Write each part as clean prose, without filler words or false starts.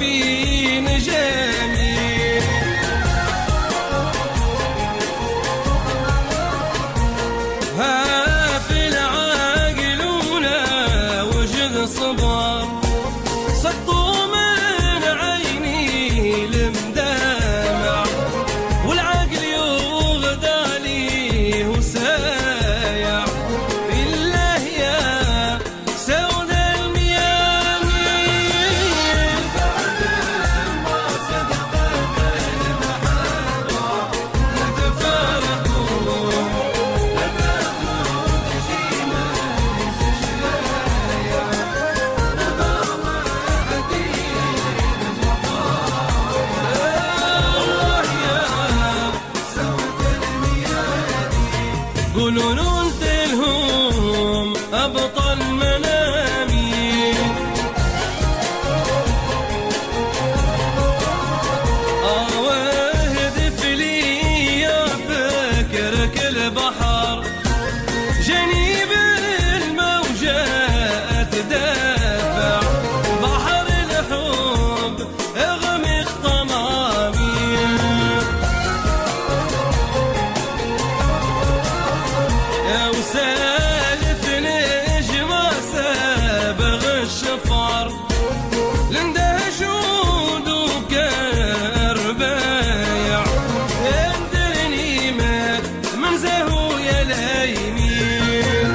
في نجامي. ها في العاقلون وجد صبر سقطوا من عيني المدامع، والعقل يغدى لي وسايع. بالله يا سود الميامين بعد ما صدقت المحبة نتفارقوا قولوا ننت لهم أبطل منامي. واهدف لي يا فكرك البحر جنيب الموجات دافع، بحر الحب اغمق طمامي. وسالف نجمة سابغ الشفار لنده جود وكربايع، يندرني مات من زهو يا اليمين.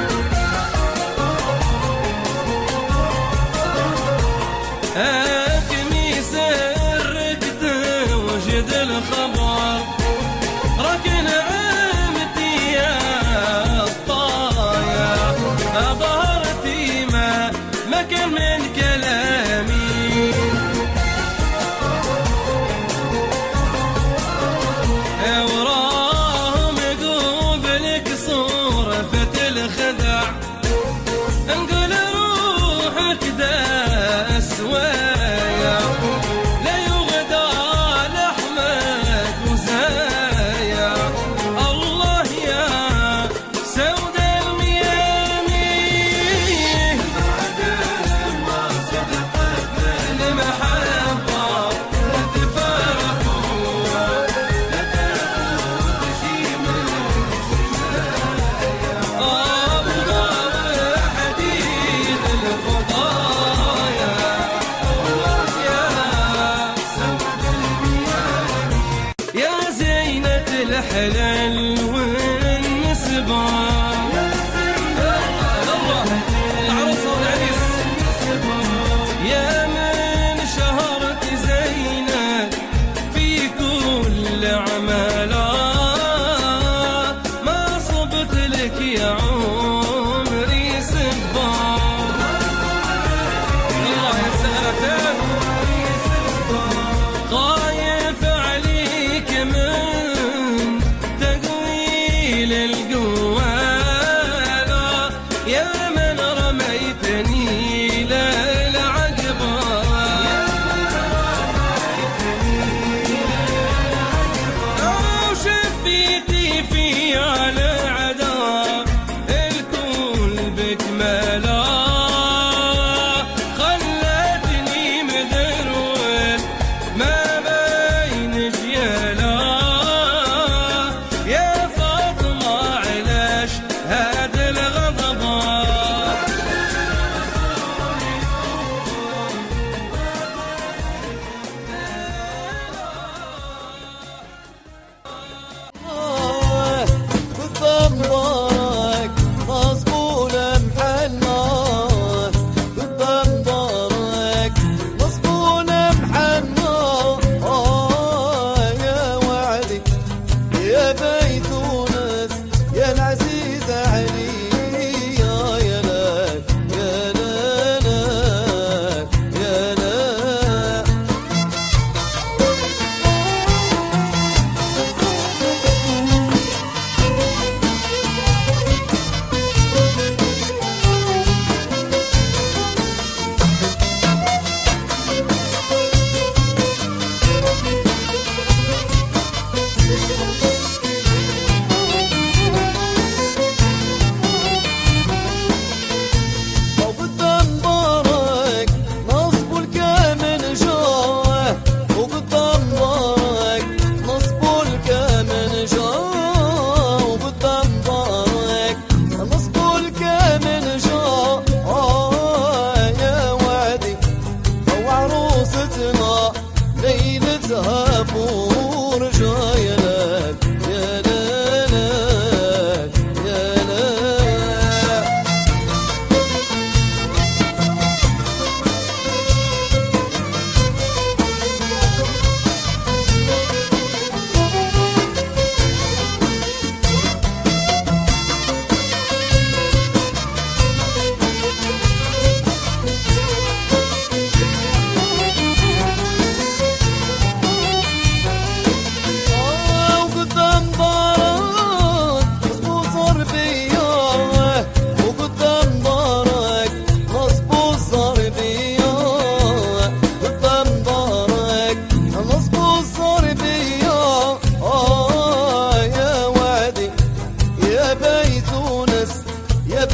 أكمي سرقت وجد الخبر ركن عمتي يا ظهرتي ما كان من كلامي. وراهم قبلك صورة الخدع انقل روحك داس وايا، لا يغدى لحمك وزايا. الله يا سود الحلال والنسبة العروسة والعريس يا من شهرت زينة في كل عمالة، ما صبت لك يا عمري سبا. الله يسألك خايف عليك من القوالة يا من رميتني للعقبة. وشفيتي في على عدا الكل بكمالا، خلتني مدرول ما بين جيالا. يا هاد الغضبة بضمرك مصبول محلة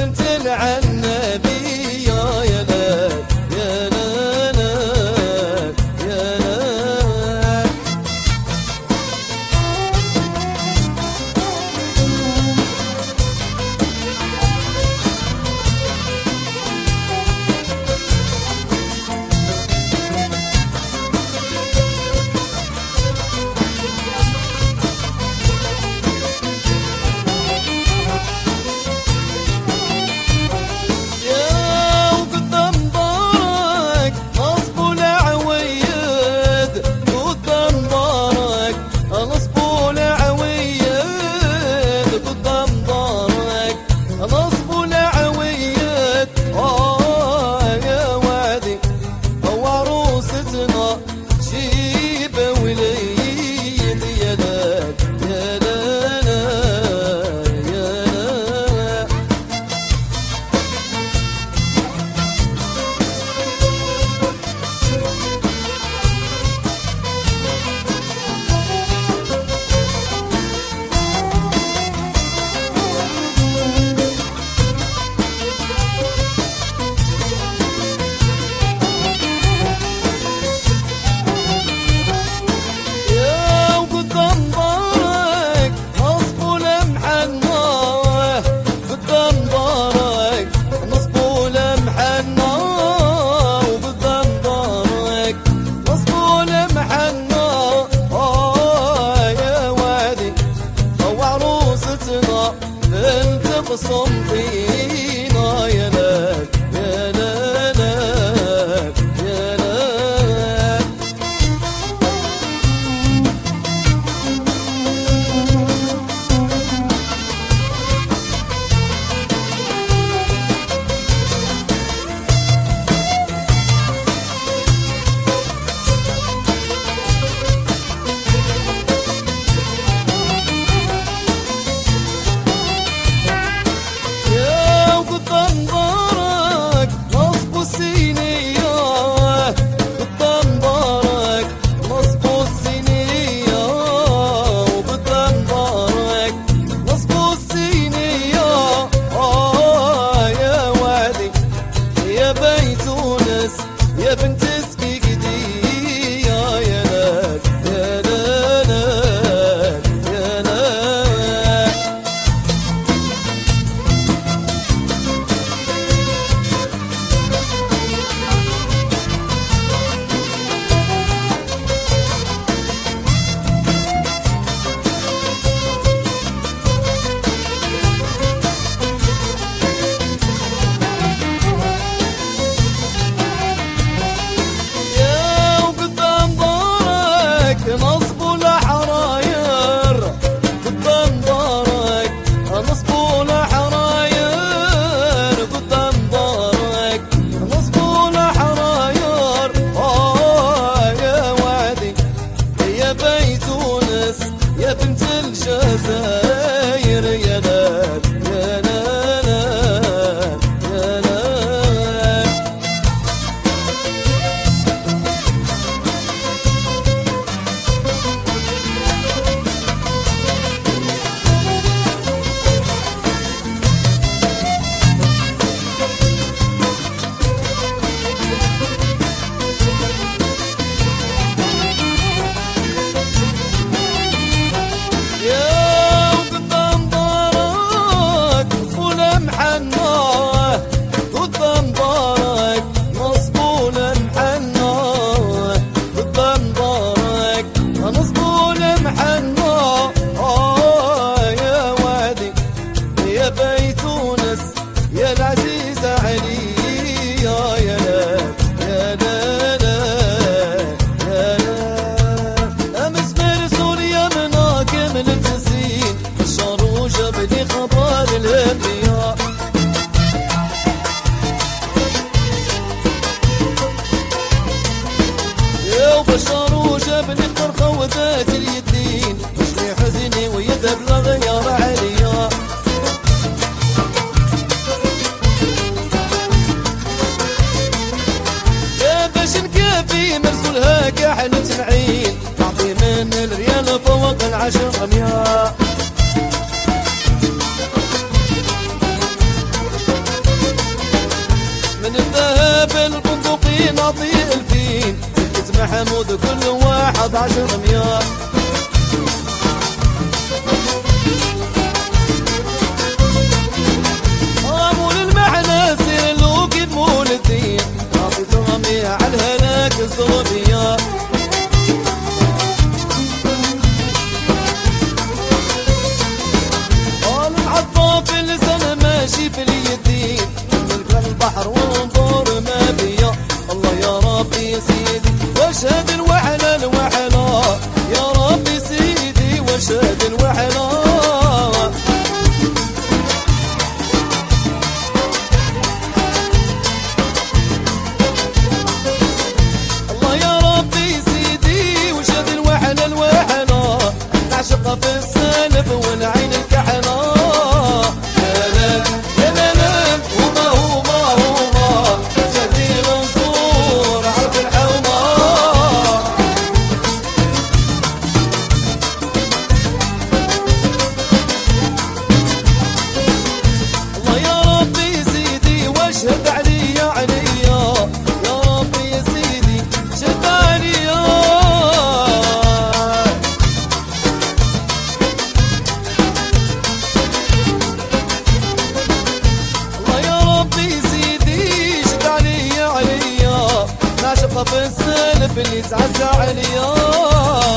بنت العنبي يا لا يا لا لا يا لا. صمتينا يا لا يا لا لا يا لا. يا بنت سكيكدي يا لا يا لا لا يا لا. نصب الحراير قدام دارك، نصب الحراير قدام دارك، نصب الحراير يا وعدي يا بيت تونس يا بنت الجزائر يا لا يا لا لا يا لا. يا العزيز علي يا لا يا لا لا يا لا. امس مرسوليا مناكم التسين بشار وجبني خبر الانبياء. يا وبشار وجبني قرخه وذات اليدين وشني حزني ويذهب لغيار عليا. في مرسولها كحلة العين تعطي من الريال فوق ال10 100. من الذهب البندقين اعطي الفين، سكة محمود كل واحد 10 مياه. مول المعنى سير لوقي مول الدين، اعطي ترمي على الهلاك الزربية. العطاف اللسان ماشي في اليدين، نلقى البحر وانظر ما بيا. الله يا ربي سيدي واشهد الوحلة الوحلة، يا ربي سيدي واشهد الوحلة. الله يا ربي سيدي واشهد الوحلة الوحلة، نعشق في السالف والعين الكحلة. شد علي يا علي يا ربي يا سيدي شد علي. الله يا ربي سيدي شد علي يا علي، ناشقة في السلف اللي تعزى عليا.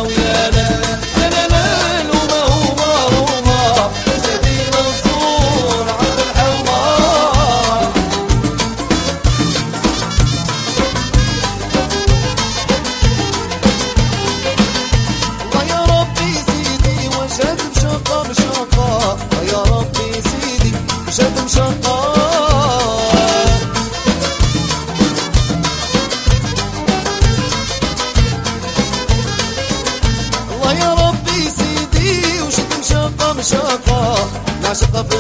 ويا لا لا لا لا وما هو وما شدي منصور عبد الحوار. شد مشقة مشقة يا ربي سيدي شد مشقة. الله يا ربي سيدي وشد مشقة مشقة، نعشقة في